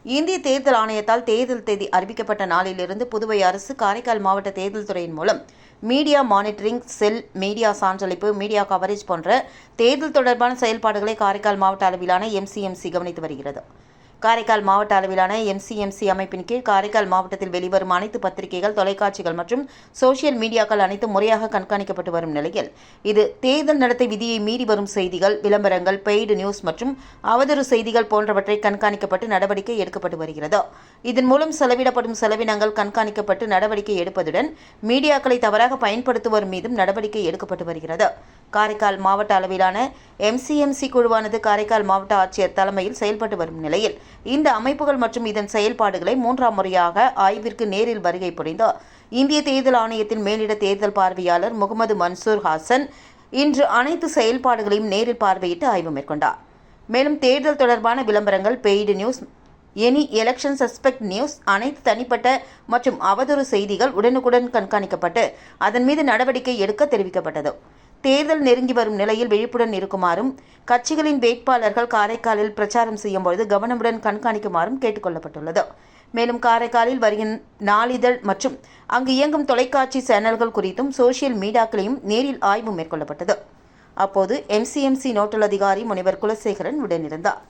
இந்திய தேர்தல் ஆணையத்தால் தேர்தல் தேதி அறிவிக்கப்பட்ட நாளிலிருந்து புதுவை அரசு காரைக்கால் மாவட்ட தேர்தல் துறையின் மூலம் மீடியா மானிட்டரிங் செல், மீடியா சான்றளிப்பு, மீடியா கவரேஜ் போன்ற தேர்தல் தொடர்பான செயல்பாடுகளை காரைக்கால் மாவட்ட அளவிலான MCMC கவனித்து வருகிறது. காரைக்கால் மாவட்ட அளவிலான MCMC அமைப்பின் கீழ் காரைக்கால் மாவட்டத்தில் வெளிவரும் அனைத்து பத்திரிகைகள், தொலைக்காட்சிகள் மற்றும் சோசியல் மீடியாக்கள் அனைத்தும் முறையாக கண்காணிக்கப்பட்டு வரும் நிலையில் இது தேர்தல் நடத்தை விதியை மீறி வரும் செய்திகள், விளம்பரங்கள், பெய்டு நியூஸ் மற்றும் அவதூறு செய்திகள் போன்றவற்றை கண்காணிக்கப்பட்டு நடவடிக்கை எடுக்கப்பட்டு வருகிறது. இதன் மூலம் செலவிடப்படும் செலவினங்கள் கண்காணிக்கப்பட்டு நடவடிக்கை எடுப்பதுடன் மீடியாக்களை தவறாக பயன்படுத்துவோர் மீதும் நடவடிக்கை எடுக்கப்பட்டு வருகிறது. காரைக்கால் மாவட்ட அளவிலான MCMC குழுவானது காரைக்கால் மாவட்ட ஆட்சியர் தலைமையில் செயல்பட்டு வரும் நிலையில் இந்த அமைப்புகள் மற்றும் இதன் செயல்பாடுகளை 3ஆம் முறையாக ஆய்விற்கு நேரில் வருகை புரிந்த இந்திய தேர்தல் ஆணையத்தின் மேலிட தேர்தல் பார்வையாளர் முகமது மன்சூர் ஹாசன் இன்று அனைத்து செயல்பாடுகளையும் நேரில் பார்வையிட்டு ஆய்வு மேற்கொண்டார். மேலும் தேர்தல் தொடர்பான விளம்பரங்கள், paid news, any election suspect news, அனைத்து தனிப்பட்ட மற்றும் அவதூறு செய்திகள் உடனுக்குடன் கண்காணிக்கப்பட்டு அதன் மீது நடவடிக்கை எடுக்க தெரிவிக்கப்பட்டது. தேர்தல் நெருங்கி வரும் நிலையில் விழிப்புடன் இருக்குமாறும், கட்சிகளின் வேட்பாளர்கள் காரைக்காலில் பிரச்சாரம் செய்யும்போது கவனமுடன் கண்காணிக்குமாறும் கேட்டுக் கொள்ளப்பட்டுள்ளது. மேலும் காரைக்காலில் வருகின்ற நாளிதழ் மற்றும் அங்கு இயங்கும் தொலைக்காட்சி சேனல்கள் குறித்தும் சோசியல் மீடியாக்களையும் நேரில் ஆய்வு மேற்கொள்ளப்பட்டது. அப்போது MCMC நோட்டல் அதிகாரி முனைவர் குலசேகரன் உடனிருந்தார்.